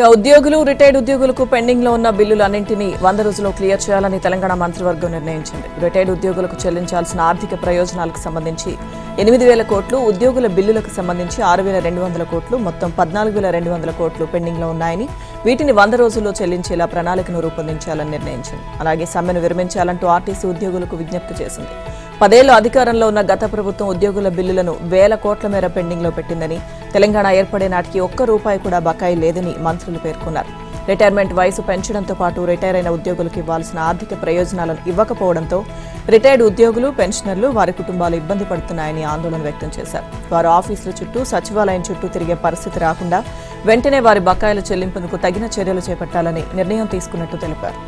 ఉద్యోగులు రిటైర్డ్ ఉద్యోగులకు పెండింగ్ లో ఉన్న బిల్లులన్నింటినీ 100 రోజుల్లో క్లియర్ చేయాలని తెలంగాణ మంత్రివర్గం నిర్ణయించింది. రిటైర్డ్ ఉద్యోగులకు చెల్లించాల్సిన ఆర్థిక ప్రయోజనాలకు సంబంధించి 8,000 కోట్లు, ఉద్యోగుల బిల్లులకు సంబంధించి 6,200 కోట్లు, మొత్తం 14,200 కోట్లు పెండింగ్ లో ఉన్నాయని, వీటిని 100 రోజుల్లో చెల్లించేలా ప్రణాళికను రూపొందించాలని నిర్ణయించింది. అలాగే సమ్మెను విరమించాలంటూ ఆర్టీసీ ఉద్యోగులకు విజ్ఞప్తి చేసింది. 10 ఏళ్లు అధికారంలో ఉన్న గత ప్రభుత్వం ఉద్యోగుల బిల్లులను 1,000 కోట్ల మేర పెండింగ్ లో పెట్టిందని, తెలంగాణ ఏర్పడే నాటికి ₹1 కూడా బకాయి లేదని మంత్రులు పేర్కొన్నారు. రిటైర్మెంట్ వయసు పెంచడంతో పాటు రిటైర్ అయిన ఉద్యోగులకు ఇవ్వాల్సిన ఆర్థిక ప్రయోజనాలను ఇవ్వకపోవడంతో రిటైర్డ్ ఉద్యోగులు, పెన్షనర్లు, వారి కుటుంబాలు ఇబ్బంది పడుతున్నాయని ఆందోళన వ్యక్తం చేశారు. వారు ఆఫీసుల చుట్టూ, సచివాలయం చుట్టూ తిరిగే పరిస్థితి రాకుండా వెంటనే వారి బకాయిల చెల్లింపునకు తగిన చర్యలు చేపట్టాలని నిర్ణయం తీసుకున్నట్టు తెలిపారు.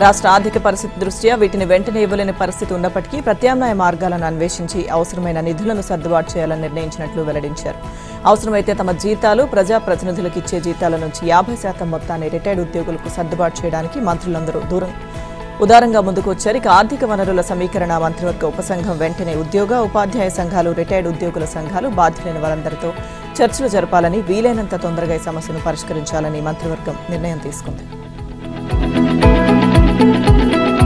రాష్ట్ర ఆర్థిక పరిస్థితి దృష్ట్యా వీటిని వెంటనే ఇవ్వలేని పరిస్థితి ఉన్నప్పటికీ ప్రత్యామ్నాయ మార్గాలను అన్వేషించి అవసరమైన నిధులను సర్దుబాటు చేయాలని నిర్ణయించినట్లు వెల్లడించారు. అవసరమైతే తమ జీతాలు, ప్రజాప్రతినిధులకు ఇచ్చే జీతాల నుంచి 50% మొత్తాన్ని రిటైర్డ్ ఉద్యోగులకు సర్దుబాటు చేయడానికి మంత్రులందరూ ఉదారంగా ముందుకు వచ్చారు. ఇక ఆర్థిక వనరుల సమీకరణ మంత్రివర్గ ఉపసంఘం వెంటనే ఉద్యోగ, ఉపాధ్యాయ సంఘాలు, రిటైర్డ్ ఉద్యోగుల సంఘాలు, బాధ్యులైన వారందరితో చర్చలు జరపాలని, వీలైనంత తొందరగా ఈ సమస్యను పరిష్కరించాలని మంత్రివర్గం నిర్ణయం తీసుకుంది.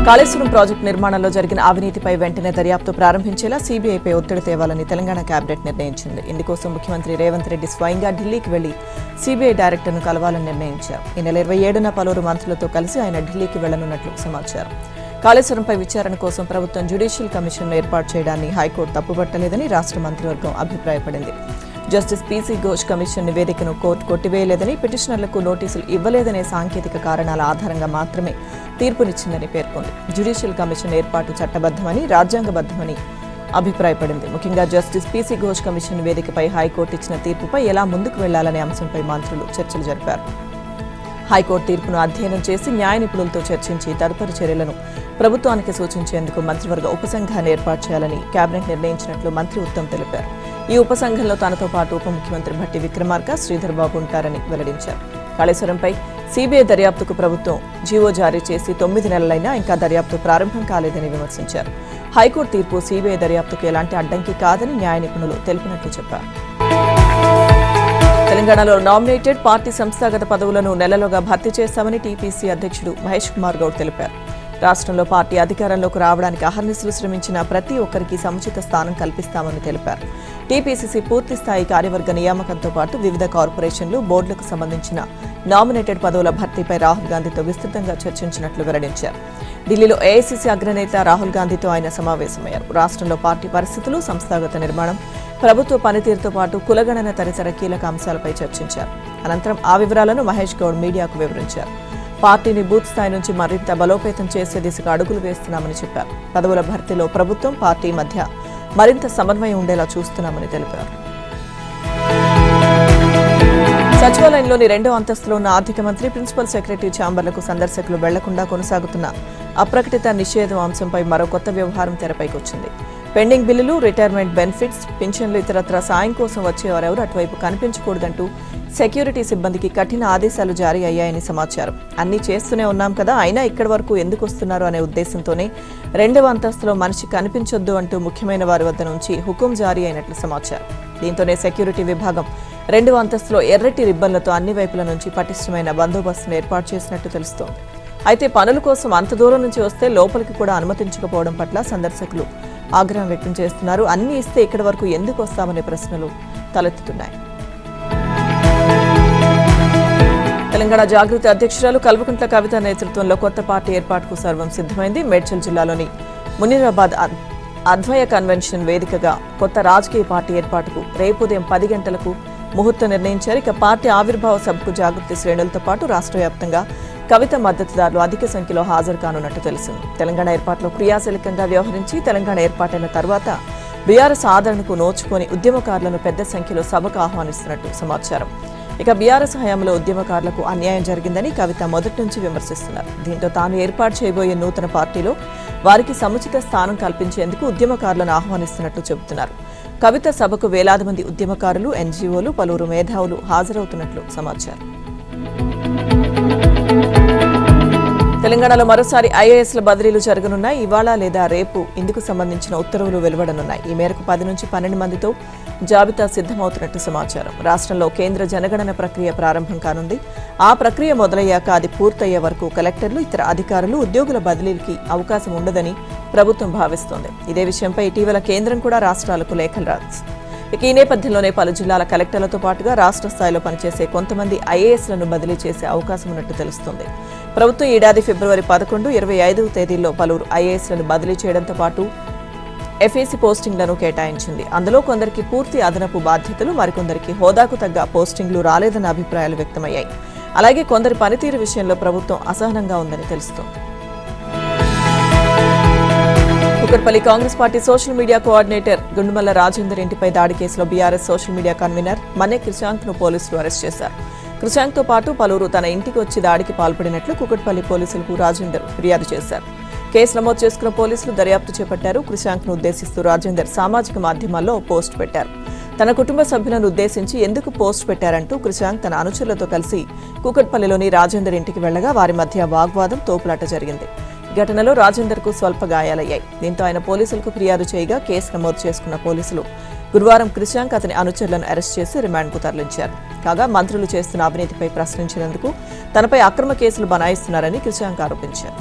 కాళేశ్వరం ప్రాజెక్టు నిర్మాణంలో జరిగిన అవినీతిపై వెంటనే దర్యాప్తు ప్రారంభించేలా సీబీఐపై ఒత్తిడి తేవాలని తెలంగాణ కేబినెట్ నిర్ణయించింది. ఇందుకోసం ముఖ్యమంత్రి రేవంత్ రెడ్డి స్వయంగా ఢిల్లీకి వెళ్లి సీబీఐ డైరెక్టర్ను కలవాలని నిర్ణయించారు. ఈ నెల 27న పలువురు మంత్రులతో కలిసి ఆయన ఢిల్లీకి వెళ్లనున్నట్లు సమాచారం. కాళేశ్వరంపై విచారణ కోసం ప్రభుత్వం జ్యుడిషియల్ కమిషన్ను ఏర్పాటు చేయడాన్ని హైకోర్టు తప్పుపట్టలేదని రాష్ట్ర మంత్రివర్గం అభిప్రాయపడింది. జస్టిస్ పీసీ ఘోష్ కమిషన్ నివేదికను కోర్టు కొట్టివేయలేదని, పిటిషనర్లకు నోటీసులు ఇవ్వలేదనే సాంకేతిక కారణాల ఆధారంగా మాత్రమే తీర్పునిచ్చిందని పేర్కొంది. జ్యుడిషియల్ కమిషన్ ఏర్పాటు చట్టబద్దమని, రాజ్యాంగబద్దమని అభిప్రాయపడింది. ముఖ్యంగా జస్టిస్ పీసీ ఘోష్ కమిషన్ నివేదికపై హైకోర్టు ఇచ్చిన తీర్పుపై ఎలా ముందుకు వెళ్లాలనే అంశంపై మంత్రులు చర్చలు జరిపారు. హైకోర్టు తీర్పును అధ్యయనం చేసి న్యాయ నిపుణులతో చర్చించి తదుపరి చర్యలను ప్రభుత్వానికి సూచించేందుకు మంత్రివర్గ ఉపసంఘాన్ని ఏర్పాటు చేయాలని కేబినెట్ నిర్ణయించినట్లు మంత్రి ఉత్తమ్ తెలిపారు. ఈ ఉపసంఘంలో తనతో పాటు ఉప ముఖ్యమంత్రి భట్టి విక్రమార్క, శ్రీధర్ బాబు ఉంటారని వెల్లడించారు. కాళేశ్వరంపై సీబీఐ దర్యాప్తుకు ప్రభుత్వం జీవో జారీ చేసి 9 నెలలైనా ఇంకా దర్యాప్తు ప్రారంభం కాలేదని విమర్శించారు. హైకోర్టు తీర్పు సీబీఐ దర్యాప్తుకు ఎలాంటి అడ్డంకి కాదని న్యాయ నిపుణులు తెలిపినట్లు చెప్పారు. తెలంగాణలో నామినేటెడ్ పార్టీ సంస్థాగత పదవులను నెలలోగా భర్తీ చేస్తామని టీపీసీ అధ్యక్షుడు మహేష్ కుమార్ గౌడ్ తెలిపారు. రాష్ట్రంలో పార్టీ అధికారంలోకి రావడానికి అహర్నిశలు శ్రమించిన ప్రతి ఒక్కరికి సముచిత స్థానం కల్పిస్తామని తెలిపారు. టీపీసీసీ పూర్తి స్థాయి కార్యవర్గ నియామకంతో పాటు వివిధ కార్పొరేషన్లు, బోర్డులకు సంబంధించిన నామినేటెడ్ పదవుల భర్తీపై రాహుల్ గాంధీతో విస్తృతంగా చర్చించినట్లు వెల్లడించారు. ఢిల్లీలో ఏఐసీసీ అగ్రనేత రాహుల్ గాంధీతో ఆయన సమావేశమయ్యారు. రాష్ట్రంలో పార్టీ పరిస్థితులు, సంస్థాగత నిర్మాణం, ప్రభుత్వ పనితీరుతో పాటు కులగణన తదితర కీలక అంశాలపై చర్చించారు. అనంతరం ఆ వివరాలను మహేష్ గౌడ్ మీడియాకు వివరించారు. పార్టీని బూత్ స్థాయి నుంచి మరింత బలోపేతం చేసే దిశగా అడుగులు వేస్తున్నామని చెప్పారు. పదవుల భర్తీలో ప్రభుత్వం, పార్టీ మధ్య మరింత సమన్వయం ఉండేలా చూస్తున్నామని తెలిపారు. సచివాలయంలోని 2వ అంతస్తులో ఉన్న ఆర్థిక మంత్రి, ప్రిన్సిపల్ సెక్రటరీ ఛాంబర్లకు సందర్శకులు వెళ్లకుండా కొనసాగుతున్న అప్రకటిత నిషేధం అంశంపై మరో కొత్త వ్యవహారం తెరపైకి వచ్చింది. పెండింగ్ బిల్లులు, రిటైర్మెంట్ బెనిఫిట్స్, పింఛన్లు, ఇతరత్ర సాయం కోసం వచ్చేవారెవరూ అటువైపు కనిపించకూడదంటూ సెక్యూరిటీ సిబ్బందికి కఠిన ఆదేశాలు జారీ అయ్యాయని సమాచారం. అన్నీ చేస్తూనే ఉన్నాం కదా, అయినా ఇక్కడి వరకు ఎందుకు వస్తున్నారు అనే ఉద్దేశంతోనే 2వ అంతస్తులో మనిషి కనిపించొద్దు అంటూ ముఖ్యమైన వారి వద్ద నుంచి హుకుం జారీ అయినట్లు సమాచారం. దీంతోనే సెక్యూరిటీ విభాగం 2వ అంతస్తులో ఎర్రటి రిబ్బన్లతో అన్ని వైపుల నుంచి పటిష్టమైన బందోబస్తును ఏర్పాటు చేసినట్టు తెలుస్తోంది. అయితే పనుల కోసం అంత దూరం నుంచి వస్తే లోపలికి కూడా అనుమతించకపోవడం పట్ల సందర్శకులు ఆగ్రహం వ్యక్తం చేస్తున్నారు. అన్ని ఇస్తే ఇక్కడి వరకు ఎందుకు వస్తామనే ప్రశ్నలు తలెత్తుతున్నాయి. తెలంగాణ జాగృతి అధ్యక్షురాలు కల్వకుంట్ల కవిత నేతృత్వంలో కొత్త పార్టీ ఏర్పాటుకు సర్వం సిద్ధమైంది. మేడ్చల్ జిల్లాలోని మునీరాబాద్ అద్వయ కన్వెన్షన్ వేదికగా కొత్త రాజకీయ పార్టీ ఏర్పాటుకు రేపు ఉదయం 10 గంటలకు ముహూర్తం నిర్ణయించారు. ఇక పార్టీ ఆవిర్భావ సభకు జాగృతి శ్రేణులతో పాటు రాష్ట్ర వ్యాప్తంగా కవిత మద్దతుదారులు అధిక సంఖ్యలో హాజరు కానున్నట్టు తెలిసింది. తెలంగాణ ఏర్పాటులో క్రియాశీలకంగా వ్యవహరించి తెలంగాణ ఏర్పాటైన తర్వాత బీఆర్ఎస్ ఆదరణకు నోచుకొని ఉద్యమకారులను పెద్ద సంఖ్యలో సభకు ఆహ్వానిస్తున్నట్టు సమాచారం. ఇక బీఆర్ఎస్ హయాంలో ఉద్యమకారులకు అన్యాయం జరిగిందని కవిత మొదటి నుంచి విమర్శిస్తున్నారు. దీంతో తాను ఏర్పాటు చేయబోయే నూతన పార్టీలో వారికి సముచిత స్థానం కల్పించేందుకు ఉద్యమకారులను ఆహ్వానిస్తున్నట్టు చెబుతున్నారు. కవిత సభకు వేలాది మంది ఉద్యమకారులు, ఎన్జీఓలు, పలువురు మేధావులు హాజరవుతున్నట్లు సమాచారం. తెలంగాణలో మరోసారి ఐఏఎస్ల బదిలీలు జరగనున్నాయి. ఇవాళ లేదా రేపు ఇందుకు సంబంధించిన ఉత్తర్వులు వెలువడనున్నాయి. ఈ మేరకు 10 నుంచి 12 మందితో జాబితా సిద్ధమవుతున్నట్టు సమాచారం. రాష్ట్రంలో కేంద్ర జనగణన ప్రక్రియ ప్రారంభం కానుంది. ఆ ప్రక్రియ మొదలయ్యాక అది పూర్తయ్యే వరకు కలెక్టర్లు, ఇతర అధికారులు, ఉద్యోగుల బదిలీకి అవకాశం ఉండదని ప్రభుత్వం భావిస్తోంది. ఇదే విషయంపై ఇటీవల కేంద్రం కూడా రాష్ట్రాలకు లేఖలు రాసింది. ఇక ఈ నేపథ్యంలోనే పలు జిల్లాల కలెక్టర్లతో పాటుగా రాష్ట్ర స్థాయిలో పనిచేసే కొంతమంది ఐఏఎస్లను బదిలీ చేసే అవకాశం ఉన్నట్టు తెలుస్తోంది. ప్రభుత్వం ఈ ఏడాది ఫిబ్రవరి 11, 25 తేదీల్లో పలువురు ఐఏఎస్లను బదిలీ చేయడంతో పాటు ఎఫ్ఏసీ పోస్టింగ్లను కేటాయించింది. అందులో కొందరికి పూర్తి అదనపు బాధ్యతలు, మరికొందరికి హోదాకు తగ్గ పోస్టింగ్లు రాలేదన్న అభిప్రాయాలు వ్యక్తమయ్యాయి. అలాగే కొందరి పనితీరు విషయంలో ప్రభుత్వం అసహనంగా ఉందని తెలుస్తోంది. Kukatpally Congress party social media coordinator Gundumalla Rajender ఇంటిపై దాడి కేసులో BRS social media convener Manne Krishank ను పోలీసులు అరెస్ట్ చేశారు. కృషాంక్ తో పాటు పలువురు తన ఇంటికి వచ్చి దాడికి పాల్పడినట్లు కూకట్పల్లి పోలీసులకు రాజేందర్ ఫిర్యాదు చేశారు. కేసు నమోదు చేసుకున్న పోలీసులు దర్యాప్తు చేపట్టారు. కృషాంక్ ను ఉద్దేశిస్తూ రాజేందర్ సామాజిక మాధ్యమాల్లో పోస్ట్ పెట్టారు. తన కుటుంబ సభ్యులను ఉద్దేశించి ఎందుకు పోస్ట్ పెట్టారంటూ కృషాంక్ తన అనుచరులతో కలిసి కూకట్పల్లిలోని రాజేందర్ ఇంటికి వెళ్లగా వారి మధ్య వాగ్వాదం, తోపులాట జరిగింది. ఘటనలో రాజేందర్ కు స్వల్ప గాయాలయ్యాయి. దీంతో ఆయన పోలీసులకు ఫిర్యాదు చేయగా కేసు నమోదు చేసుకున్న పోలీసులు గురువారం కృషాంక్, అతని అనుచరులను అరెస్ట్ చేసి రిమాండ్కు తరలించారు. కాగా మంత్రులు చేస్తున్న అవినీతిపై ప్రశ్నించినందుకు తనపై అక్రమ కేసులు బనాయిస్తున్నారని కృషాంక్ ఆరోపించారు.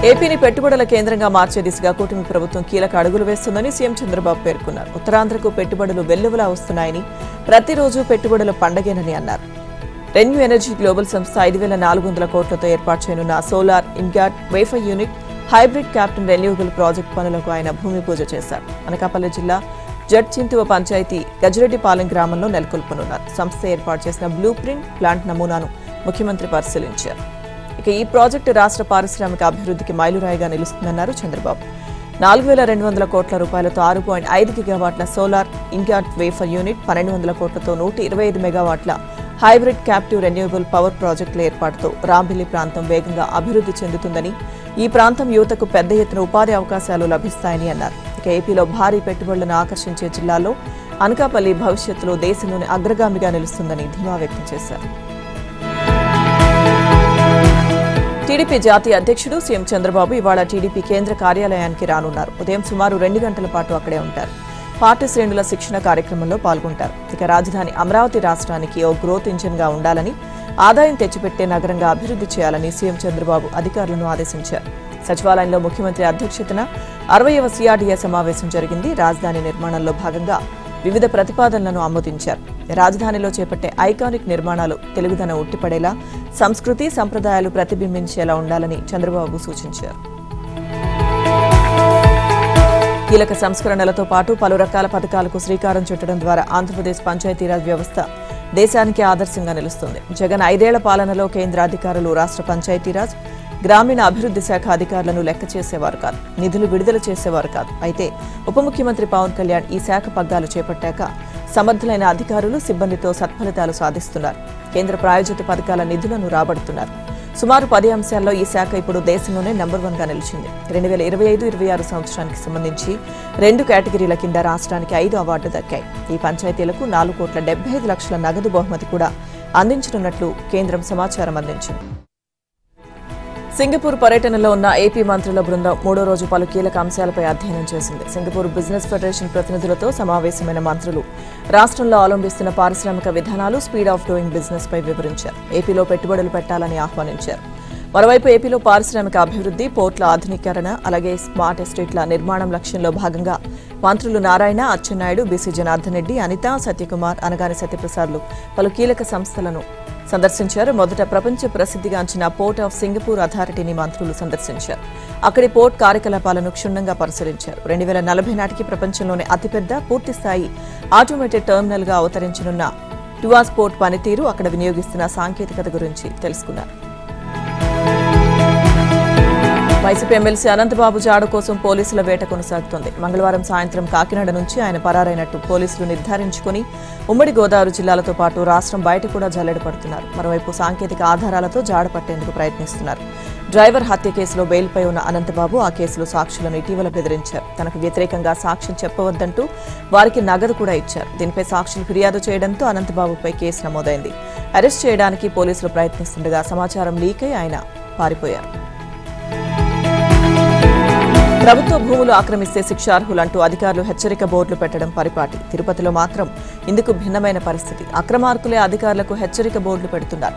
ఏపీని పెట్టుబడుల కేంద్రంగా మార్చే దిశగా కూటమి ప్రభుత్వం కీలక అడుగులు వేస్తుందని సీఎం చంద్రబాబు పేర్కొన్నారు. ఉత్తరాంధ్రకు పెట్టుబడులు వెల్లువలా వస్తున్నాయని, ప్రతిరోజు పెట్టుబడుల పండగేనని అన్నారు. రెన్యూ ఎనర్జీ గ్లోబల్ సంస్థ 5,400 కోట్లతో ఏర్పాటు చేయనున్న solar, ingot, wafer unit, hybrid captain renewable project పనులకు ఆయన భూమి పూజ చేశారు. అనకాపల్లి జిల్లా జడ్చింతువ పంచాయతీ గజిరెడ్డిపాలెం గ్రామంలో నెలకొల్పనున్నారు. సంస్థ ఏర్పాటు చేసిన బ్లూ ప్రింట్ ప్లాంట్ నమూనాను ముఖ్యమంత్రి పరిశీలించారు. ఇక ఈ ప్రాజెక్టు రాష్ట్ర పారిశ్రామిక అభివృద్ధికి మైలురాయిగా నిలుస్తుందన్నారు చంద్రబాబు. 4,200 కోట్ల రూపాయలతో 6.5 గిగావాట్ల సోలార్, ఇన్గాట్, వేఫర్ యూనిట్, 1,200 కోట్లతో 125 మెగావాట్ల హైబ్రిడ్ క్యాప్టివ్ రెన్యూవబుల్ పవర్ ప్రాజెక్టుల ఏర్పాటుతో రాంబిల్లి ప్రాంతం వేగంగా అభివృద్ధి చెందుతుందని, ఈ ప్రాంతం యువతకు పెద్ద ఎత్తున ఉపాధి అవకాశాలు లభిస్తాయని అన్నారు. ఇక ఏపీలో భారీ పెట్టుబడులను ఆకర్షించే జిల్లాల్లో అనకాపల్లి భవిష్యత్తులో దేశంలోని అగ్రగామిగా నిలుస్తుందని ధీమా వ్యక్తం చేశారు. టీడీపీ జాతీయ అధ్యక్షుడు సీఎం చంద్రబాబు ఇవాళ టీడీపీ కేంద్ర కార్యాలయానికి రానున్నారు. ఉదయం సుమారు 2 గంటల పాటు అక్కడే ఉంటారు. పార్టీ శ్రేణుల శిక్షణ కార్యక్రమంలో పాల్గొంటారు. ఇక రాజధాని అమరావతి రాష్ట్రానికి ఓ గ్రోత్ ఇంజిన్ గా ఉండాలని, ఆదాయం తెచ్చిపెట్టే నగరంగా అభివృద్ధి చేయాలని సీఎం చంద్రబాబు అధికారులను ఆదేశించారు. సచివాలయంలో ముఖ్యమంత్రి అధ్యక్షతన 60వ సిఆర్డీఏ సమావేశం జరిగింది. రాజధాని నిర్మాణంలో భాగంగా వివిధ ప్రతిపాదనలను ఆమోదించారు. రాజధానిలో చేపట్టే ఐకానిక్ నిర్మాణాలు తెలుగుదనం ఉట్టిపడేలా, సంస్కృతి, సంప్రదాయాలు ప్రతిబింబించేలా ఉండాలని చంద్రబాబు సూచించారు. కీలక సంస్కరణలతో పాటు పలు రకాల పథకాలకు శ్రీకారం చుట్టడం ద్వారా ఆంధ్రప్రదేశ్ పంచాయతీరాజ్ వ్యవస్థ దేశానికి ఆదర్శంగా నిలుస్తుంది. జగన్ 5 ఏళ్ల పాలనలో కేంద్ర అధికారులు రాష్ట్ర పంచాయతీరాజ్, గ్రామీణ అభివృద్ధి శాఖ అధికారులను లెక్క చేసేవారు కాదు, నిధులు విడుదల చేసేవారు కాదు. అయితే ఉప ముఖ్యమంత్రి పవన్ కళ్యాణ్ ఈ శాఖ పగ్గాలు చేపట్టాక సమర్థులైన అధికారులు, సిబ్బందితో సత్ఫలితాలు సాధిస్తున్నారు. కేంద్ర ప్రాయోజిత పథకాల నిధులను రాబడుతున్నారు. సుమారు 10 అంశాల్లో ఈ శాఖ ఇప్పుడు దేశంలోనే నెంబర్ 1గా నిలిచింది. 2025-26 సంవత్సరానికి సంబంధించి 2 కేటగిరీల కింద రాష్ట్రానికి 5 అవార్డులు దక్కాయి. ఈ పంచాయతీలకు 4,75,00,000 నగదు బహుమతి కూడా అందించనున్నట్లు కేంద్రం సమాచారం అందించింది. సింగపూర్ పర్యటనలో ఉన్న ఏపీ మంత్రుల బృందం 3వ రోజు పలు కీలక అంశాలపై అధ్యయనం చేసింది. సింగపూర్ బిజినెస్ ఫెడరేషన్ ప్రతినిధులతో సమావేశమైన మంత్రులు రాష్ట్రంలో అవలంబిస్తున్న పారిశ్రామిక విధానాలు, స్పీడ్ ఆఫ్ డూయింగ్ బిజినెస్ పై వివరించారు. ఏపీలో పెట్టుబడులు పెట్టాలని ఆహ్వానించారు. మరోవైపు ఏపీలో పారిశ్రామిక అభివృద్ధి, పోర్టుల ఆధునీకరణ, అలాగే స్మార్ట్ ఎస్టేట్ల నిర్మాణం లక్ష్యంలో భాగంగా మంత్రులు నారాయణ, అచ్చెన్నాయుడు, బీసీ జనార్దన్ రెడ్డి, అనిత, సత్యకుమార్, అనగాని సత్యప్రసాద్లు పలు కీలక సంస్థలను సందర్శించారు. మొదట ప్రపంచ ప్రసిద్ధిగాంచిన పోర్ట్ ఆఫ్ సింగపూర్ అథారిటీని మంత్రులు సందర్శించారు. అక్కడి పోర్ట్ కార్యకలాపాలను క్షుణ్ణంగా పరిశీలించారు. 2040 నాటికి ప్రపంచంలోనే అతిపెద్ద పూర్తిస్థాయి ఆటోమేటెడ్ టెర్మినల్ గా అవతరించనున్న టువాస్ పోర్ట్ పనితీరు, అక్కడ వినియోగిస్తున్న సాంకేతికత గురించి తెలుసుకున్నారు. వైసీపీ ఎమ్మెల్సీ అనంతబాబు జాడ కోసం పోలీసుల వేట కొనసాగుతోంది. మంగళవారం సాయంత్రం కాకినాడ నుంచి ఆయన పరారైనట్టు పోలీసులు నిర్ధారించుకుని ఉమ్మడి గోదావరి జిల్లాలతో పాటు రాష్ట్రం బయట కూడా జల్లెడ పడుతున్నారు. మరోవైపు సాంకేతిక ఆధారాలతో జాడ పట్టేందుకు ప్రయత్నిస్తున్నారు. డ్రైవర్ హత్య కేసులో బెయిల్పై ఉన్న అనంతబాబు ఆ కేసులో సాక్షులను ఇటీవల బెదిరించారు. తనకు వ్యతిరేకంగా సాక్ష్యం చెప్పవద్దంటూ వారికి నగదు కూడా ఇచ్చారు. దీనిపై సాక్షులు ఫిర్యాదు చేయడంతో అనంతబాబుపై కేసు నమోదైంది. అరెస్ట్ చేయడానికి పోలీసులు ప్రయత్నిస్తుండగా సమాచారం లీక్ అయి ఆయన పారిపోయారు. ప్రభుత్వ భూములు ఆక్రమిస్తే శిక్షార్హులంటూ అధికారులు హెచ్చరిక బోర్డులు పెట్టడం పరిపాటి. తిరుపతిలో మాత్రం ఇందుకు భిన్నమైన పరిస్థితి. అక్రమార్కులే అధికారులకు హెచ్చరిక బోర్డులు పెడుతున్నారు.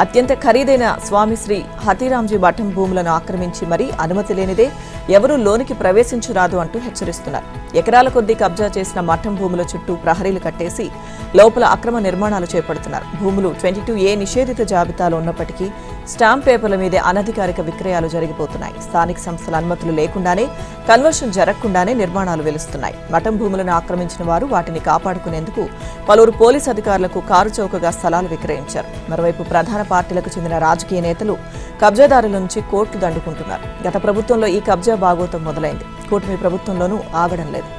అత్యంత ఖరీదైన స్వామి శ్రీ హతీరాంజీ మఠం భూములను ఆక్రమించి మరీ అనుమతి లేనిదే ఎవరూ లోనికి ప్రవేశించరాదు అంటూ హెచ్చరిస్తున్నారు. ఎకరాల కొద్దీ కబ్జా చేసిన మఠం భూముల చుట్టూ ప్రహరీలు కట్టేసి లోపల అక్రమ నిర్మాణాలు చేపడుతున్నారు. భూములు 22A నిషేధిత జాబితాలో ఉన్నప్పటికీ స్టాంప్ పేపర్ల మీదే అనధికారిక విక్రయాలు జరిగిపోతున్నాయి. స్థానిక సంస్థల అనుమతులు లేకుండానే, కన్వర్షన్ జరగకుండానే నిర్మాణాలు వెలుస్తున్నాయి. మఠం భూములను ఆక్రమించిన వారు వాటిని కాపాడుకునేందుకు పలువురు పోలీసు అధికారులకు కారు చౌకగా స్థలాలు విక్రయించారు. మరోవైపు ప్రధాన పార్టీలకు చెందిన రాజకీయ నేతలు కబ్జాదారుల నుంచి కోర్టు దండుకుంటున్నారు. గత ప్రభుత్వంలో ఈ కబ్జా బాగోతం మొదలైంది. కూటమి ప్రభుత్వంలోనూ ఆగడం లేదు.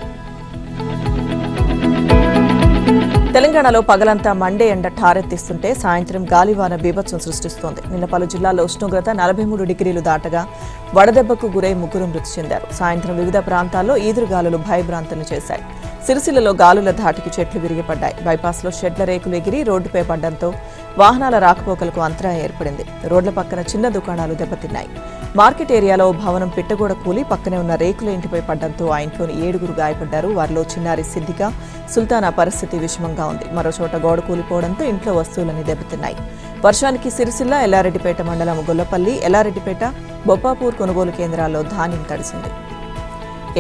తెలంగాణలో పగలంతా మండే ఎండ ఠారెత్తిస్తుంటే సాయంత్రం గాలివాన బీభత్సం సృష్టిస్తోంది. నిన్న పలు జిల్లాల్లో ఉష్ణోగ్రత 43 డిగ్రీలు దాటగా వడదెబ్బకు గురై 3 మృతి చెందారు. సాయంత్రం వివిధ ప్రాంతాల్లో ఈదురుగాలులు భయభ్రాంతులను చేశాయి. సిరిసిల్లలో గాలుల ధాటికి చెట్లు విరిగిపడ్డాయి. బైపాస్లో షెడ్ల రేకులు ఎగిరి రోడ్డుపై పడ్డంతో వాహనాల రాకపోకలకు అంతరాయం ఏర్పడింది. రోడ్ల పక్కన చిన్న దుకాణాలు దెబ్బతిన్నాయి. మార్కెట్ ఏరియాలో భవనం పిట్టగోడ కూలి పక్కనే ఉన్న రేకుల ఇంటిపై పడ్డంతో ఆ ఇంట్లోని 7 గాయపడ్డారు. వారిలో చిన్నారి సిద్దిక, సుల్తానా పరిస్థితి విషమంగా ఉంది. మరో చోట గోడ కూలిపోవడంతో ఇంట్లో వస్తువులన్నీ దెబ్బతిన్నాయి. వర్షానికి సిరిసిల్ల, ఎల్లారెడ్డిపేట మండలం గొల్లపల్లి, ఎల్లారెడ్డిపేట, బొప్పాపూర్ కొనుగోలు కేంద్రాల్లో ధాన్యం తడిసింది.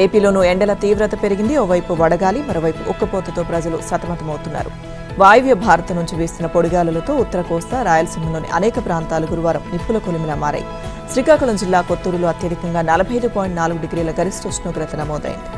ఏపీలోనూ ఎండల తీవ్రత పెరిగింది. ఓవైపు వడగాలి, మరోవైపు ఉక్కపోతతో ప్రజలు సతమతమవుతున్నారు. వాయువ్య భారత్ నుంచి వీస్తున్న పొడిగాలులతో ఉత్తర కోస్తా, రాయలసీమలోని అనేక ప్రాంతాలు గురువారం నిప్పుల కొలిమిలా మారాయి. శ్రీకాకుళం జిల్లా కొత్తూరులో అత్యధికంగా 45.4 డిగ్రీల గరిష్ట ఉష్ణోగ్రత నమోదైంది.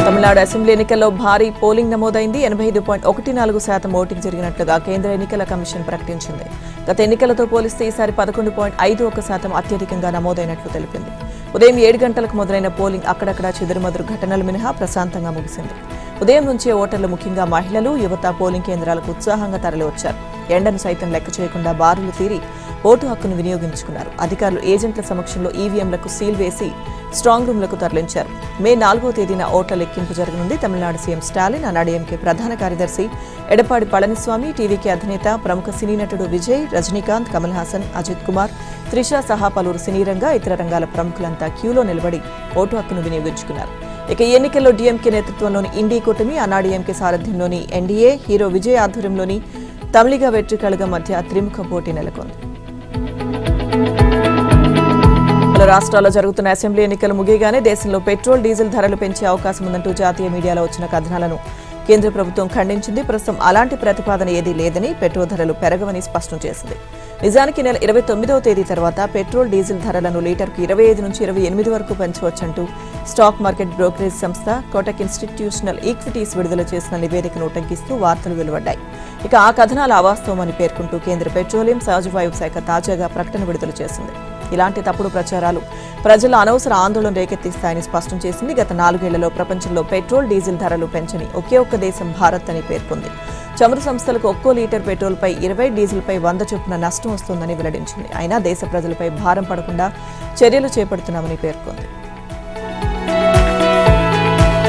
తమిళనాడు అసెంబ్లీ ఎన్నికల్లో భారీ పోలింగ్ నమోదైంది. 85.14% ఓటింగ్ జరిగినట్లుగా కేంద్ర ఎన్నికల కమిషన్ ప్రకటించింది. గత ఎన్నికలతో పోలిస్తే ఈసారి 11.51% అత్యధికంగా నమోదైనట్లు తెలిపింది. ఉదయం 7 గంటలకు మొదలైన పోలింగ్ అక్కడక్కడ చెదురుమదురు ఘటనలు మినహా ప్రశాంతంగా ముగిసింది. ఉదయం నుంచే ఓటర్లు, ముఖ్యంగా మహిళలు, యువత పోలింగ్ కేంద్రాలకు ఉత్సాహంగా తరలివచ్చారు. ఎండను సైతం లెక్క చేయకుండా బారులు తీరి ఓటు హక్కును వినియోగించుకున్నారు. అధికారులు ఏజెంట్ల సమక్షంలో ఈవీఎంలకు సీల్ వేసి స్ట్రాంగ్ రూమ్లకు తరలించారు. మే 4వ తేదీన ఓట్ల లెక్కింపు జరగనుంది. తమిళనాడు సీఎం స్టాలిన్, అన్నాడీఎంకే ప్రధాన కార్యదర్శి ఎడప్పాడి పళనిస్వామి, టీవీకే అధినేత ప్రముఖ సినీ నటుడు విజయ్, రజనీకాంత్, కమల్ హాసన్, అజిత్ కుమార్, త్రిష సహా పలువురు సినీ రంగ, ఇతర రంగాల ప్రముఖులంతా క్యూలో నిలబడి ఓటు హక్కును వినియోగించుకున్నారు. ఇక ఈ ఎన్నికల్లో డీఎంకే నేతృత్వంలోని ఇండీ కూటమి, అన్నాడీఎంకే సారథ్యంలోని ఎన్డీఏ, హీరో విజయ్ ఆధ్వర్యంలోని తమిళిగ వెట్రికళగ మధ్య త్రిముఖ పోటీ నెలకొంది. పలు రాష్ట్రాల్లో జరుగుతున్న అసెంబ్లీ ఎన్నికలు ముగియగానే దేశంలో పెట్రోల్, డీజిల్ ధరలు పెంచే అవకాశం ఉందంటూ జాతీయ మీడియాలో వచ్చిన కథనాలను కేంద్ర ప్రభుత్వం ఖండించింది. ప్రస్తుతం అలాంటి ప్రతిపాదన ఏదీ లేదని, పెట్రోల్ ధరలు పెరగవని స్పష్టం చేసింది. నిజానికి నెల 29వ తేదీ తర్వాత పెట్రోల్, డీజిల్ ధరలను లీటర్కు 25 నుంచి 28 వరకు పెంచవచ్చంటూ స్టాక్ మార్కెట్ బ్రోకరేజ్ సంస్థ కోటక్ ఇన్స్టిట్యూషనల్ ఈక్విటీస్ విడుదల చేసిన నివేదికను ఉటంకిస్తూ వార్తలు వెలువడ్డాయి. ఇక ఆ కథనాల అవాస్తవమని పేర్కొంటూ కేంద్ర పెట్రోలియం, సహజవాయువు శాఖ తాజాగా ప్రకటన విడుదల చేసింది. ఇలాంటి తప్పుడు ప్రచారాలు ప్రజల అనవసర ఆందోళన రేకెత్తిస్తాయని స్పష్టం చేసింది. గత 4 ఏళ్లలో ప్రపంచంలో పెట్రోల్, డీజిల్ ధరలు పెంచని ఒకే ఒక్క దేశం భారత్ అని పేర్కొంది. చమురు సంస్థలకు ఒక్కో లీటర్ పెట్రోల్పై 20, డీజిల్పై 100 చొప్పున నష్టం వస్తోందని వెల్లడించింది. అయినా దేశ ప్రజలపై భారం పడకుండా చర్యలు చేపడుతున్నామని పేర్కొంది.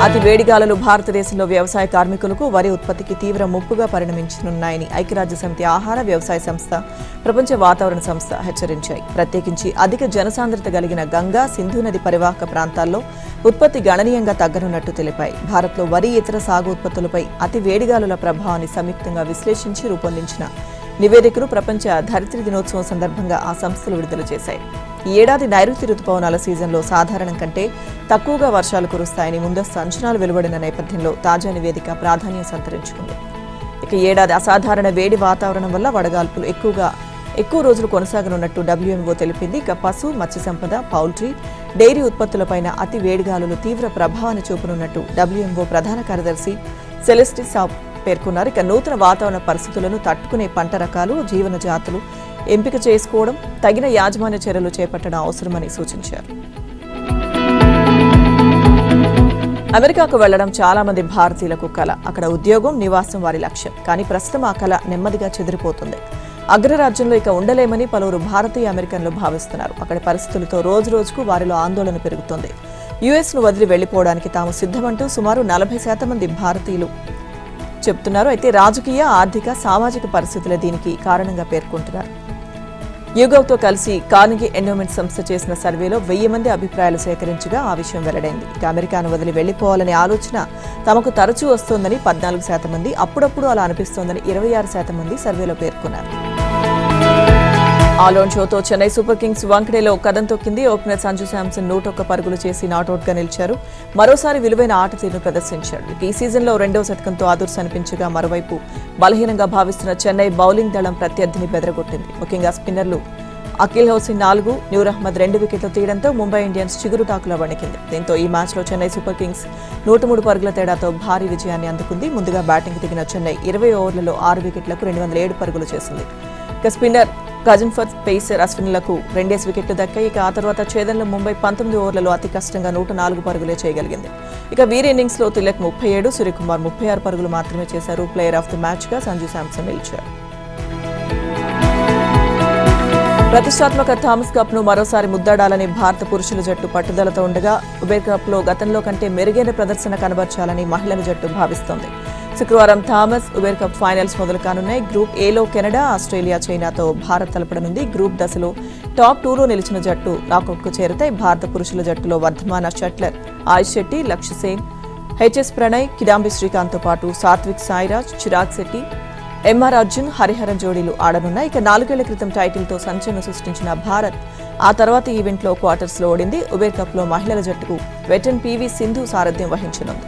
అతి వేడిగాలులు భారతదేశంలో వ్యవసాయ కార్మికులకు, వరి ఉత్పత్తికి తీవ్ర ముప్పుగా పరిణమించనున్నాయని ఐక్యరాజ్యసమితి ఆహార, వ్యవసాయ సంస్థ, ప్రపంచ వాతావరణ సంస్థ హెచ్చరించాయి. ప్రత్యేకించి అధిక జనసాంద్రత కలిగిన గంగా, సింధు నది పరివాహక ప్రాంతాల్లో ఉత్పత్తి గణనీయంగా తగ్గనున్నట్టు తెలిపాయి. భారత్లో వరి, ఇతర సాగు ఉత్పత్తులపై అతి వేడిగాలుల ప్రభావాన్ని సంయుక్తంగా విశ్లేషించి రూపొందించిన నివేదికను ప్రపంచ ధరిత్రి దినోత్సవం సందర్భంగా ఆ సంస్థలు విడుదల చేశాయి. ఈ ఏడాది నైరుతి రుతుపవనాల సీజన్లో సాధారణం కంటే తక్కువగా వర్షాలు కురుస్తాయని ముందస్తు అంచనాలు వెలువడిన నేపథ్యంలో తాజా నివేదిక ప్రాధాన్యం సంతరించుకుంది. ఇక ఏడాది అసాధారణ వేడి వాతావరణం వల్ల వడగాల్పులు ఎక్కువ రోజులు కొనసాగనున్నట్టు WMO తెలిపింది. ఇక పశు, మత్స్య సంపద, పౌల్ట్రీ, డైరీ ఉత్పత్తులపైన అతి వేడిగాలులు తీవ్ర ప్రభావాన్ని చూపనున్నట్టు WMO ప్రధాన కార్యదర్శి సెలెస్టి సాబ్ పేర్కొన్నారు. ఇక నూతన వాతావరణ పరిస్థితులను తట్టుకునే పంట రకాలు, జీవన జాతులు ఎంపిక చేసుకోవడం, తగిన యాజమాన్య చర్యలు చేపట్టడం అవసరమని సూచించారు. అమెరికాకు వెళ్లడం చాలా మంది భారతీయులకు కల. అక్కడ ఉద్యోగం, నివాసం వారి లక్ష్యం. కానీ ప్రస్తుతం ఆ కల నెమ్మదిగా చెదిరిపోతుంది. అగ్రరాజ్యంలో ఇక ఉండలేమని పలువురు భారతీయ అమెరికన్లు భావిస్తున్నారు. అక్కడి పరిస్థితులతో రోజు రోజుకు వారిలో ఆందోళన పెరుగుతోంది. యుఎస్ను వదిలి వెళ్లిపోవడానికి తాము సిద్ధమంటూ సుమారు 40% మంది భారతీయులు చెబుతున్నారు. అయితే రాజకీయ, ఆర్థిక, సామాజిక పరిస్థితులే దీనికి కారణంగా పేర్కొంటున్నారు. యుగవ్తో కలిసి కార్నెగీ ఎండోమెంట్ సంస్థ చేసిన సర్వేలో 1000 మంది అభిప్రాయాలు సేకరించగా ఆ విషయం వెల్లడైంది. ఇక అమెరికాను వదిలి వెళ్లిపోవాలనే ఆలోచన తమకు తరచూ వస్తోందని 14% మంది, అప్పుడప్పుడు అలా అనిపిస్తోందని 26% మంది సర్వేలో పేర్కొన్నారు. ఆలోన్ షోతో చెన్నై సూపర్ కింగ్స్ వాంఖడేలో కదం తొక్కింది. ఓపెనర్ సంజు శాంసన్ 101 పరుగులు చేసి నాటౌట్గా నిలిచారు. మరోసారి విలువైన ఆట తీరును ప్రదర్శించాడు. ఈ సీజన్లో 2వ శతకంతో ఆదుర్స్ అనిపించగా మరోవైపు బలహీనంగా భావిస్తున్న చెన్నై బౌలింగ్ దళం ప్రత్యర్థిని బెదరగొట్టింది. ముఖ్యంగా స్పిన్నర్లు అఖిల్ హౌసింగ్ 4, నూర్ అహ్మద్ 2 వికెట్లు తీయడంతో ముంబై ఇండియన్స్ చిగురుటాకులా వణికింది. దీంతో ఈ మ్యాచ్లో చెన్నై సూపర్ కింగ్స్ 103 పరుగుల తేడాతో భారీ విజయాన్ని అందుకుంది. ముందుగా బ్యాటింగ్ దిగిన చెన్నై 20 ఓవర్లలో 6 వికెట్లకు 207 పరుగులు చేసింది. ఇక స్పిన్నర్ గజన్ఫర్, పేసర్ అశ్విన్లకు 2 వికెట్లు దక్కాయి. ఇక ఆ తర్వాత ఛేదన్లో ముంబై 19 ఓవర్లలో అతి కష్టంగా 104 పరుగులే చేయగలిగింది. ఇక వీరి ఇన్నింగ్స్ లో తిలక్ 37, సూర్యకుమార్ 36 పరుగులు మాత్రమే చేశారు. ప్లేయర్ ఆఫ్ ది మ్యాచ్ గా సంజు శాంసన్ నిలిచారు. ప్రతిష్టాత్మక థామస్ కప్ ను మరోసారి ముద్దాడాలని భారత పురుషుల జట్టు పట్టుదలతో ఉండగా ఉబేర్ కప్ లో గతంలో కంటే మెరుగైన ప్రదర్శన కనబర్చాలని మహిళల జట్టు భావిస్తోంది. శుక్రవారం థామస్ ఉబేర్ కప్ ఫైనల్స్ మొదలు కానున్నాయి. గ్రూప్ ఏలో కెనడా, ఆస్ట్రేలియా, చైనాతో భారత్ తలపడనుంది. గ్రూప్ దశలో టాప్ 2లో నిలిచిన జట్టు నాకౌట్కు చేరుతాయి. భారత పురుషుల జట్టులో వర్ధమాన షట్లర్ ఆయుష్ శెట్టి, లక్ష్య సేన్, హెచ్ఎస్ ప్రణయ్, కిడాంబి శ్రీకాంత్తో పాటు సాత్విక్ సాయిరాజ్, చిరాగ్ శెట్టి, ఎంఆర్ అర్జున్, హరిహరన్ జోడీలు ఆడనున్నాయి. ఇక 4 ఏళ్ల క్రితం టైటిల్తో సంచలనం సృష్టించిన భారత్ ఆ తర్వాత ఈవెంట్లో క్వార్టర్స్లో ఓడింది. ఉబేర్ కప్లో మహిళల జట్టుకు వెటరన్ పీవీ సింధు సారథ్యం వహించనుంది.